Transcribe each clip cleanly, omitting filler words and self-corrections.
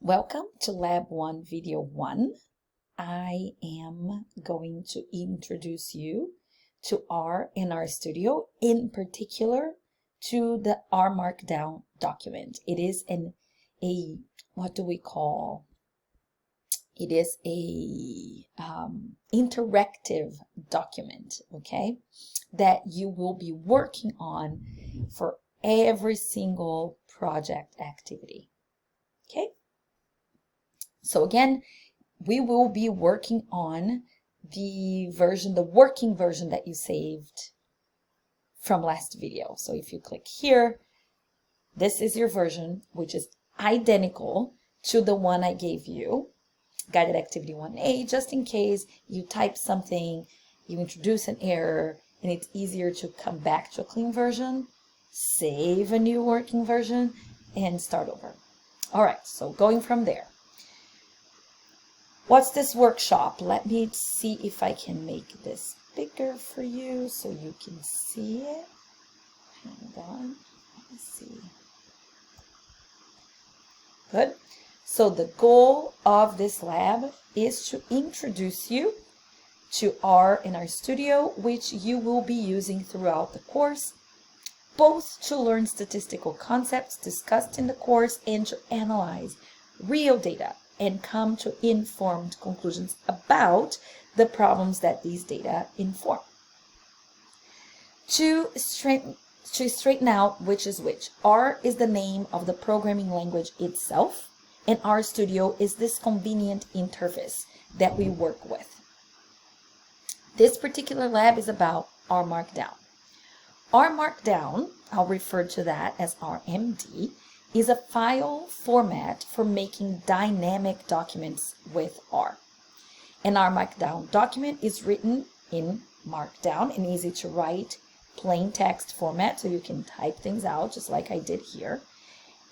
Welcome to Lab 1 Video 1. I am going to introduce you to R in RStudio, in particular to the R Markdown document. It is interactive document, okay, that you will be working on for every single project activity, okay? So again, we will be working on the working version that you saved from last video. So if you click here, this is your version, which is identical to the one I gave you, guided activity 1A, just in case you type something, you introduce an error, and it's easier to come back to a clean version, save a new working version, and start over. All right, so going from there. What's this workshop? Let me see if I can make this bigger for you so you can see it. Hang on, let me see. Good. So the goal of this lab is to introduce you to R in RStudio, which you will be using throughout the course, both to learn statistical concepts discussed in the course and to analyze real data and come to informed conclusions about the problems that these data inform. To straighten out which is which, R is the name of the programming language itself, and RStudio is this convenient interface that we work with. This particular lab is about R Markdown. R Markdown, I'll refer to that as RMD, is a file format for making dynamic documents with R. An R Markdown document is written in Markdown, an easy to write plain text format, so you can type things out just like I did here,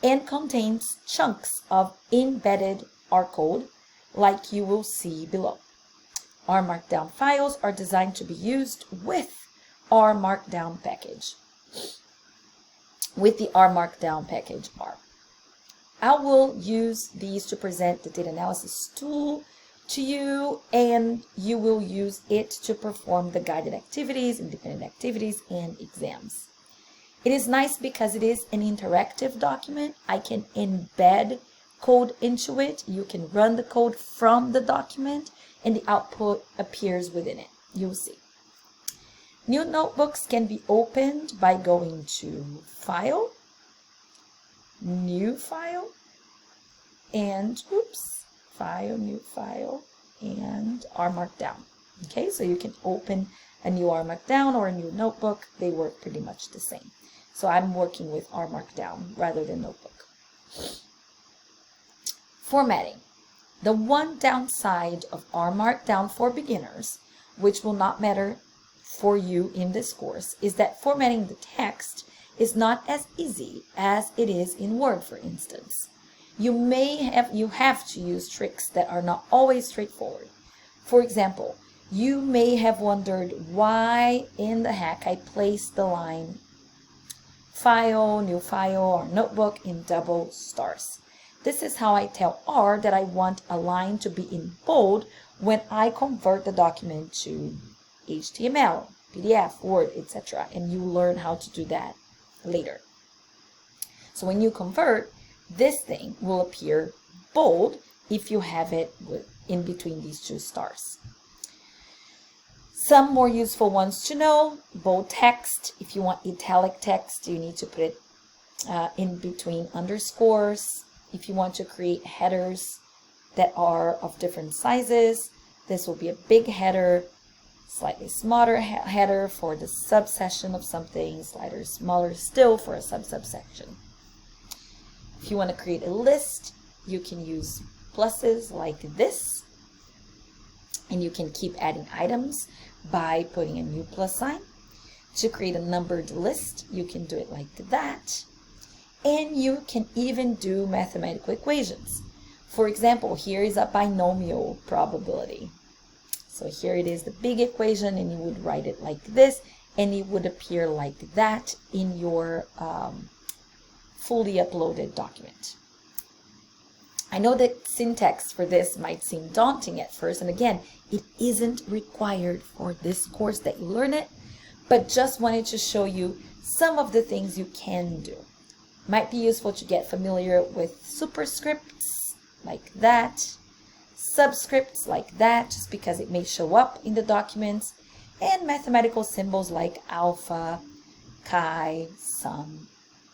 and contains chunks of embedded R code like you will see below. R Markdown files are designed to be used with R Markdown package. With the R Markdown package R. I will use these to present the data analysis tool to you, and you will use it to perform the guided activities, independent activities, and exams. It is nice because it is an interactive document. I can embed code into it. You can run the code from the document, and the output appears within it. You'll see. New notebooks can be opened by going to File, New File, and File, New File, and R Markdown. Okay, so you can open a new R Markdown or a new notebook. They work pretty much the same. So I'm working with R Markdown rather than notebook. Formatting. The one downside of R Markdown for beginners, which will not matter for you in this course, is that formatting the text is not as easy as it is in Word, for instance. You have to use tricks that are not always straightforward. For example, you may have wondered why in the heck I placed the line File, New File, or Notebook in double stars. This is how I tell R that I want a line to be in bold when I convert the document to HTML, PDF, Word, etc. And you learn how to do that later. So when you convert, this thing will appear bold if you have it in between these two stars. Some more useful ones to know: bold text. If you want italic text, you need to put it in between underscores. If you want to create headers that are of different sizes, this will be a big header, slightly smaller header for the subsection of something, slightly smaller still for a subsection. If you want to create a list, you can use pluses like this, and you can keep adding items by putting a new plus sign. To create a numbered list, you can do it like that, and you can even do mathematical equations. For example, here is a binomial probability. So here it is, the big equation, and you would write it like this, and it would appear like that in your fully uploaded document. I know that syntax for this might seem daunting at first, and again, it isn't required for this course that you learn it, but just wanted to show you some of the things you can do. Might be useful to get familiar with superscripts like that, subscripts like that, just because it may show up in the documents, and mathematical symbols like alpha, chi, sum,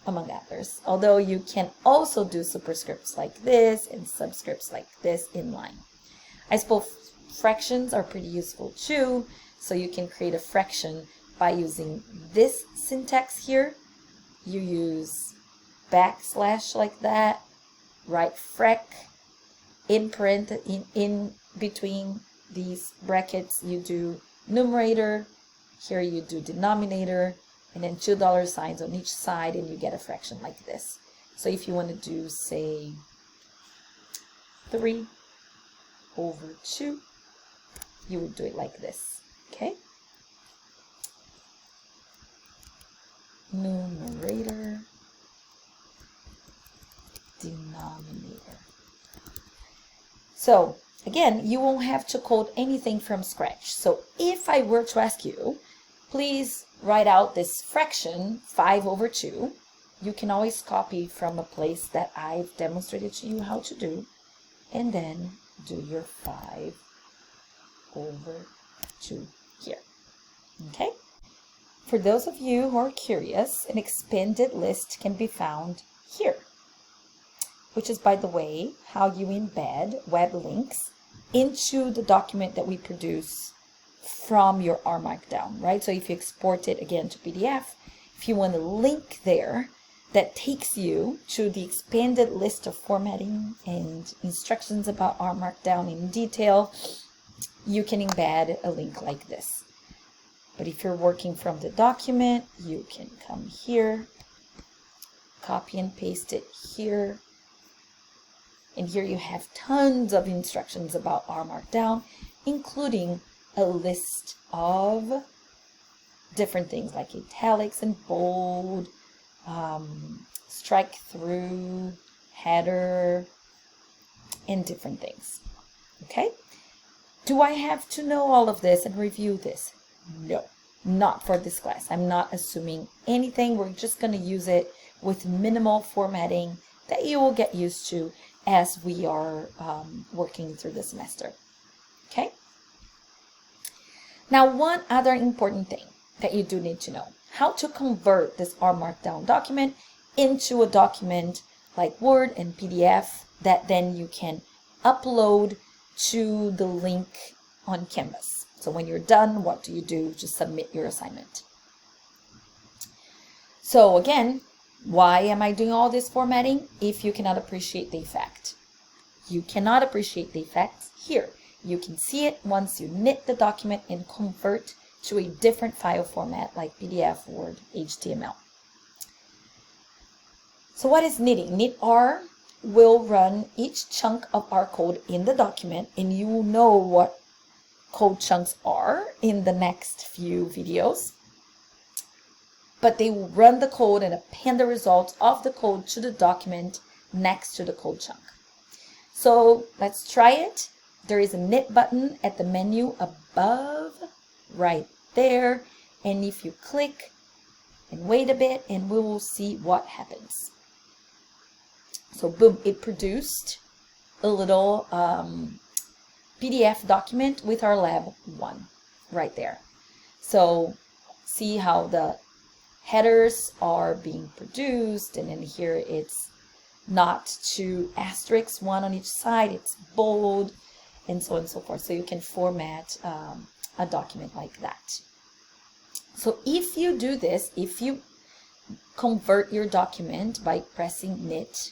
among others. Although you can also do superscripts like this and subscripts like this in line. I suppose fractions are pretty useful too, so you can create a fraction by using this syntax here. You use backslash like that, write frac, in between these brackets you do numerator, here you do denominator, and then $2 signs on each side, and you get a fraction like this. So if you want to do, say, 3 over 2, you would do it like this, okay? Numerator, denominator. So again, you won't have to code anything from scratch. So if I were to ask you, please write out this fraction 5 over 2, you can always copy from a place that I've demonstrated to you how to do, and then do your 5 over 2 here. Okay? For those of you who are curious, an expanded list can be found here, which is, by the way, how you embed web links into the document that we produce from your R Markdown, right? So if you export it again to PDF, if you want a link there that takes you to the expanded list of formatting and instructions about R Markdown in detail, you can embed a link like this. But if you're working from the document, you can come here, copy and paste it here. And here you have tons of instructions about R Markdown, including a list of different things like italics and bold, strike through, header, and different things. Okay? Do I have to know all of this and review this? No, not for this class. I'm not assuming anything. We're just going to use it with minimal formatting that you will get used to as we are working through the semester. Okay? Now, one other important thing that you do need to know, how to convert this R Markdown document into a document like Word and PDF that then you can upload to the link on Canvas. So when you're done, what do you do to submit your assignment? So again, why am I doing all this formatting? If you cannot appreciate the effect. You cannot appreciate the effects here. You can see it once you knit the document and convert to a different file format like PDF, Word, HTML. So what is knitting? Knit R will run each chunk of R code in the document, and you will know what code chunks are in the next few videos. But they will run the code and append the results of the code to the document next to the code chunk. So let's try it. There is a knit button at the menu above, right there. And if you click and wait a bit, and we will see what happens. So boom, it produced a little PDF document with our lab 1 right there. So see how the headers are being produced, and then here it's not 2 asterisks, 1 on each side, it's bold, and so on and so forth. So you can format a document like that. So if you do this, if you convert your document by pressing knit,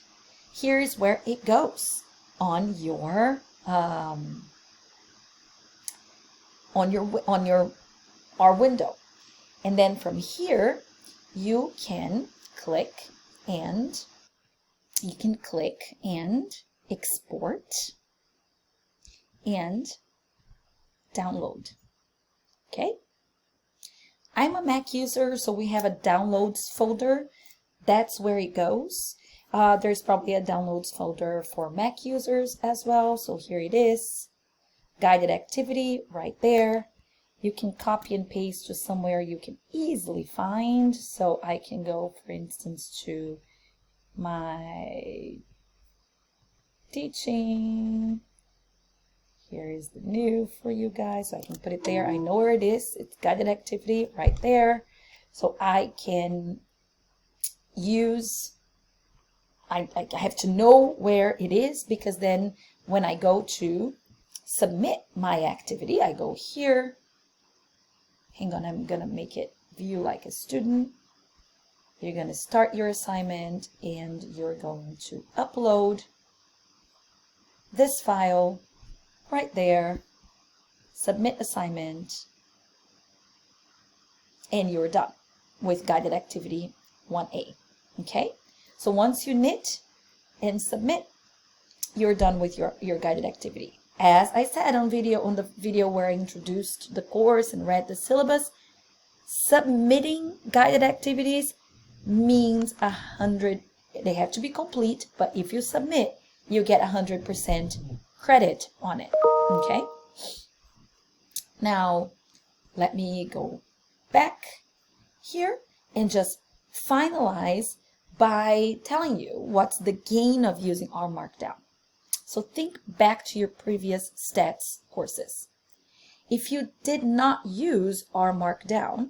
here's where it goes on your R window. And then from here you can click and export and download. Okay? I'm a Mac user, so we have a downloads folder. That's where it goes. There's probably a downloads folder for Mac users as well. So here it is, guided activity right there. You can copy and paste to somewhere you can easily find. So I can go, for instance, to my teaching. Here is the new for you guys. So I can put it there. I know where it is. It's guided activity right there. So I can use, I have to know where it is, because then when I go to submit my activity, I go here. Hang on, I'm going to make it view like a student. You're going to start your assignment and you're going to upload this file right there, submit assignment, and you're done with guided activity 1A. Okay, so once you knit and submit, you're done with your guided activity. As I said on the video where I introduced the course and read the syllabus, submitting guided activities means 100. They have to be complete, but if you submit, you get 100% credit on it. Okay. Now, let me go back here and just finalize by telling you what's the gain of using R Markdown. So think back to your previous stats courses. If you did not use R Markdown,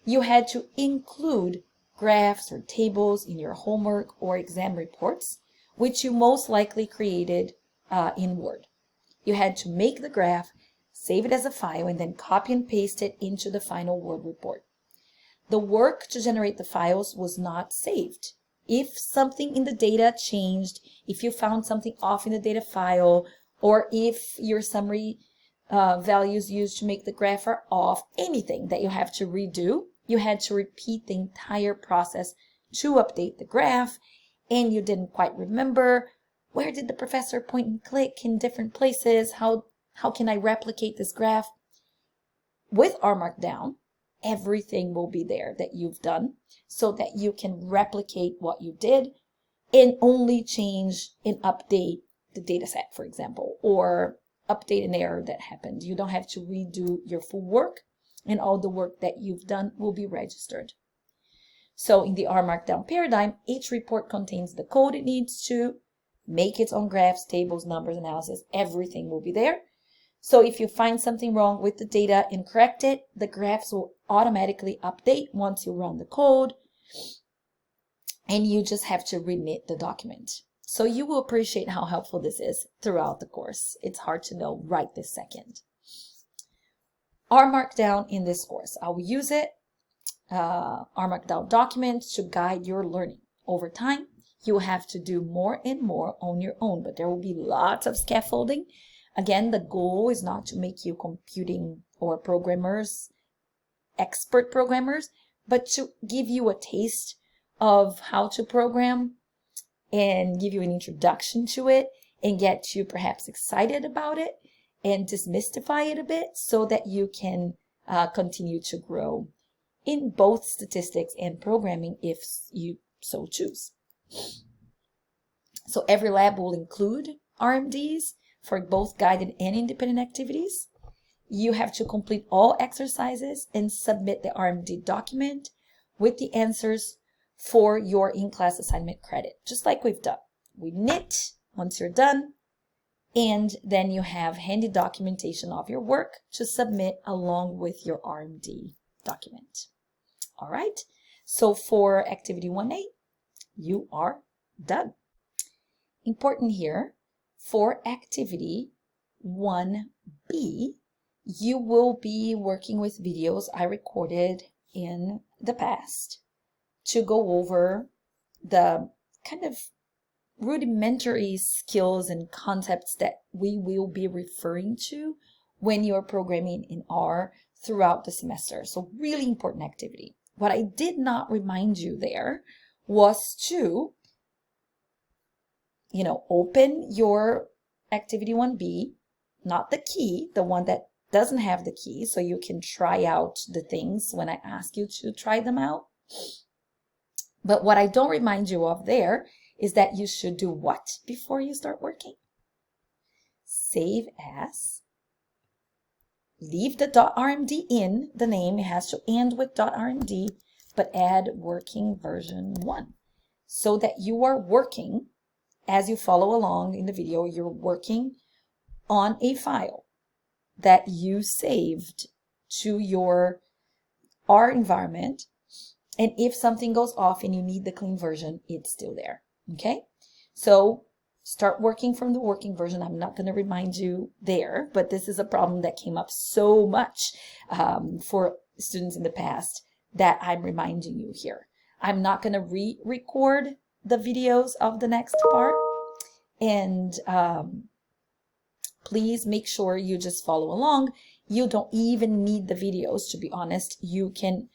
you had to include graphs or tables in your homework or exam reports, which you most likely created in Word. You had to make the graph, save it as a file, and then copy and paste it into the final Word report. The work to generate the files was not saved. If something in the data changed, if you found something off in the data file, or if your summary values used to make the graph are off, anything that you have to redo, you had to repeat the entire process to update the graph, and you didn't quite remember, where did the professor point and click in different places? How can I replicate this graph? With R Markdown, everything will be there that you've done so that you can replicate what you did and only change and update the data set, for example, or update an error that happened. You don't have to redo your full work, and all the work that you've done will be registered. So in the R Markdown paradigm, each report contains the code it needs to make its own graphs, tables, numbers, analysis. Everything will be there. So if you find something wrong with the data and correct it, the graphs will automatically update once you run the code, and you just have to reknit the document. So you will appreciate how helpful this is throughout the course. It's hard to know right this second. R Markdown in this course, I will use it. R Markdown documents to guide your learning. Over time, you will have to do more and more on your own, but there will be lots of scaffolding. Again, the goal is not to make you computing or expert programmers, but to give you a taste of how to program and give you an introduction to it and get you perhaps excited about it and demystify it a bit so that you can continue to grow in both statistics and programming if you so choose. So every lab will include RMDs for both guided and independent activities. You have to complete all exercises and submit the RMD document with the answers for your in-class assignment credit, just like we've done. We knit once you're done, and then you have handy documentation of your work to submit along with your RMD document. All right, so for activity 1A, you are done. Important here, for activity 1B, you will be working with videos I recorded in the past to go over the kind of rudimentary skills and concepts that we will be referring to when you're programming in R throughout the semester. So really important activity. What I did not remind you there was to, open your activity 1B, not the key, the one that doesn't have the key, so you can try out the things when I ask you to try them out. But what I don't remind you of there is that you should do what before you start working? Save as, leave the .rmd in the name, it has to end with .rmd, but add working version 1 so that you are working, as you follow along in the video, you're working on a file that you saved to your R environment, and if something goes off and you need the clean version, it's still there. Okay, so start working from the working version. I'm not going to remind you there, but this is a problem that came up so much for students in the past that I'm reminding you here. I'm not going to re-record the videos of the next part, and please make sure you just follow along. You don't even need the videos, to be honest. You can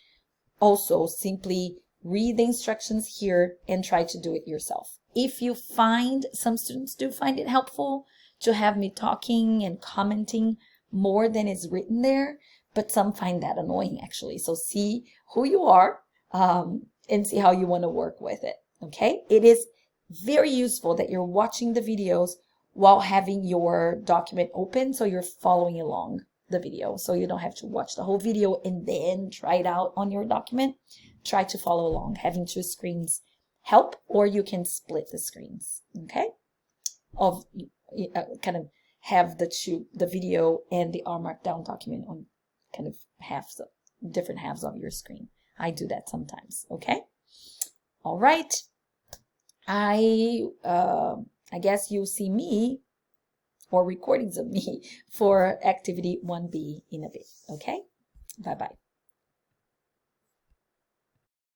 also simply read the instructions here and try to do it yourself. If you find, some students do find it helpful to have me talking and commenting more than is written there, but some find that annoying actually. So see who you are and see how you want to work with it. Okay, it is very useful that you're watching the videos while having your document open, so you're following along the video, so you don't have to watch the whole video and then try it out on your document. Try to follow along. Having two screens help, or you can split the screens, okay, of kind of have the video and the R Markdown document on kind of halves of different halves of your screen. I do that sometimes. Okay, all right. I guess you'll see me or recordings of me for activity 1B in a bit. Okay, bye bye.